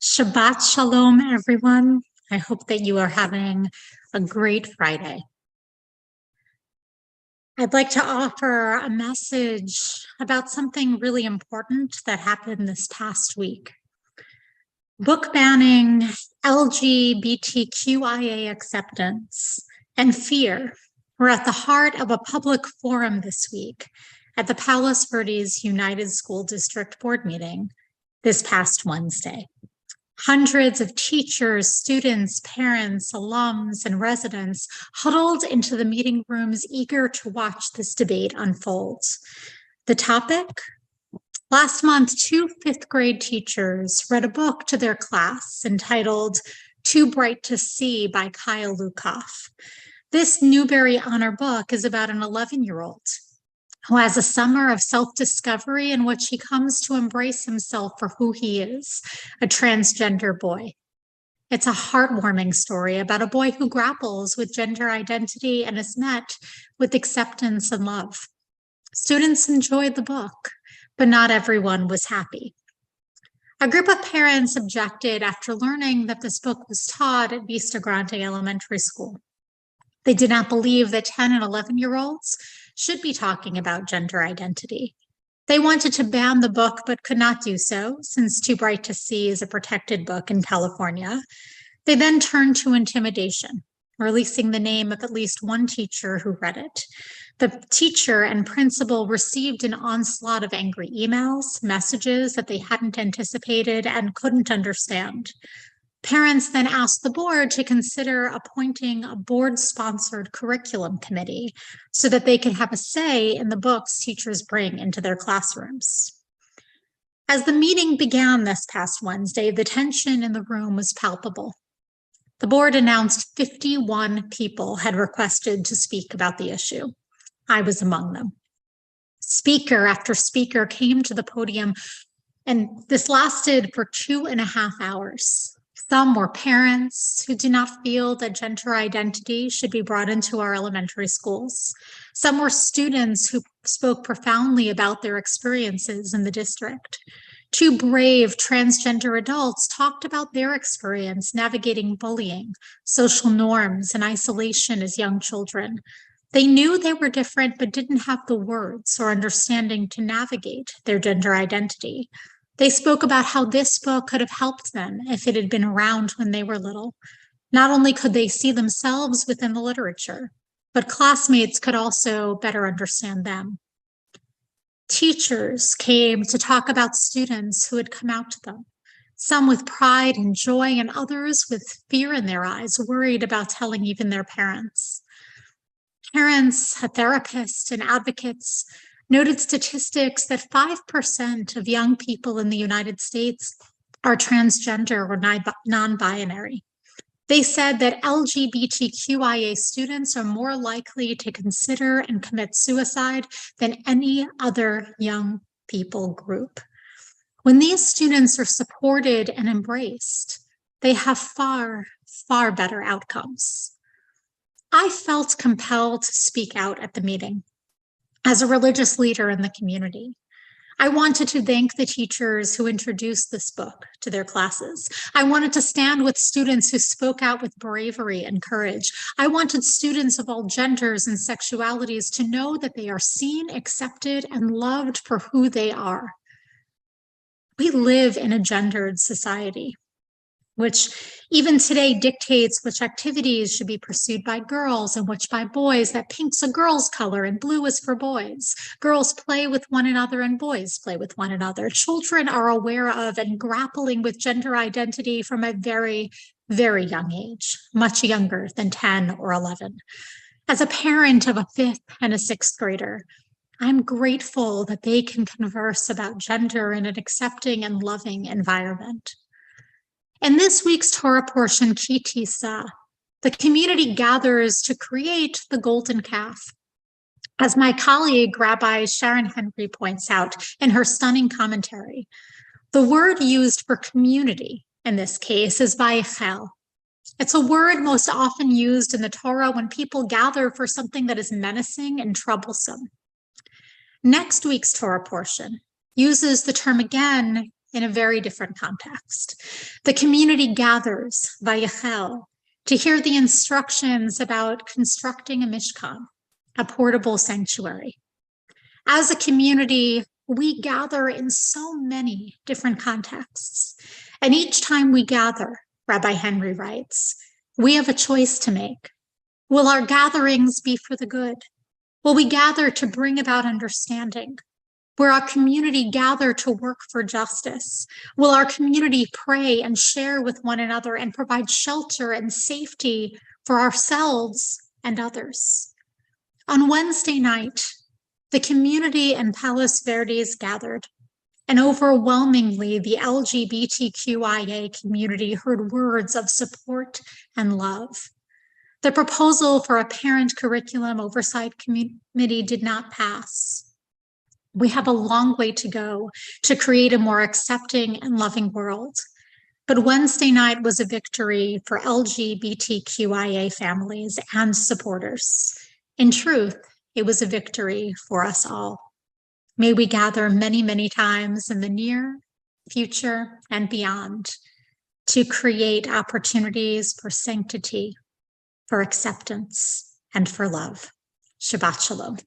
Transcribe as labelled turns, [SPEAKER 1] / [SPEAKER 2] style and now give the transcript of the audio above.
[SPEAKER 1] Shabbat Shalom, everyone. I hope that you are having a great Friday. I'd like to offer a message about something really important that happened this past week. Book banning, LGBTQIA acceptance, and fear were at the heart of a public forum this week at the Palos Verdes United School District Board meeting this past Wednesday. Hundreds of teachers, students, parents, alums, and residents huddled into the meeting rooms, eager to watch this debate unfold. The topic? Last month, two fifth-grade teachers read a book to their class entitled Too Bright to See by Kyle Lukoff. This Newbery Honor book is about an 11-year-old who has a summer of self-discovery in which he comes to embrace himself for who he is, a transgender boy. It's a heartwarming story about a boy who grapples with gender identity and is met with acceptance and love. Students enjoyed the book, but not everyone was happy. A group of parents objected after learning that this book was taught at Vista Grande Elementary School. They did not believe that 10 and 11-year-olds should be talking about gender identity. They wanted to ban the book, but could not do so, since Too Bright to See is a protected book in California. They then turned to intimidation, releasing the name of at least one teacher who read it. The teacher and principal received an onslaught of angry emails, messages that they hadn't anticipated and couldn't understand. Parents then asked the board to consider appointing a board-sponsored curriculum committee so that they could have a say in the books teachers bring into their classrooms. As the meeting began this past Wednesday, the tension in the room was palpable. The board announced 51 people had requested to speak about the issue. I was among them. Speaker after speaker came to the podium, and this lasted for 2.5 hours. Some were parents who do not feel that gender identity should be brought into our elementary schools. Some were students who spoke profoundly about their experiences in the district. Two brave transgender adults talked about their experience navigating bullying, social norms, and isolation as young children. They knew they were different, but didn't have the words or understanding to navigate their gender identity. They spoke about how this book could have helped them if it had been around when they were little. Not only could they see themselves within the literature, but classmates could also better understand them. Teachers came to talk about students who had come out to them, some with pride and joy, and others with fear in their eyes, worried about telling even their parents. Parents, therapists, and advocates noted statistics that 5% of young people in the United States are transgender or non-binary. They said that LGBTQIA students are more likely to consider and commit suicide than any other young people group. When these students are supported and embraced, they have far, far better outcomes. I felt compelled to speak out at the meeting. As a religious leader in the community, I wanted to thank the teachers who introduced this book to their classes. I wanted to stand with students who spoke out with bravery and courage. I wanted students of all genders and sexualities to know that they are seen, accepted, and loved for who they are. We live in a gendered society, which even today dictates which activities should be pursued by girls and which by boys, that pink's a girl's color and blue is for boys. Girls play with one another and boys play with one another. Children are aware of and grappling with gender identity from a very, very young age, much younger than 10 or 11. As a parent of a 5th and a 6th grader, I'm grateful that they can converse about gender in an accepting and loving environment. In this week's Torah portion, Ki Tisa, the community gathers to create the golden calf. As my colleague, Rabbi Sharon Henry, points out in her stunning commentary, the word used for community in this case is vayechel. It's a word most often used in the Torah when people gather for something that is menacing and troublesome. Next week's Torah portion uses the term again in a very different context. The community gathers, Vayachel, to hear the instructions about constructing a mishkan, a portable sanctuary. As a community, we gather in so many different contexts. And each time we gather, Rabbi Henry writes, we have a choice to make. Will our gatherings be for the good? Will we gather to bring about understanding? Will our community gather to work for justice? Will our community pray and share with one another and provide shelter and safety for ourselves and others? On Wednesday night, the community in Palos Verdes gathered, and overwhelmingly the LGBTQIA community heard words of support and love. The proposal for a parent curriculum oversight committee did not pass. We have a long way to go to create a more accepting and loving world. But Wednesday night was a victory for LGBTQIA families and supporters. In truth, it was a victory for us all. May we gather many, many times in the near future and beyond to create opportunities for sanctity, for acceptance, and for love. Shabbat Shalom.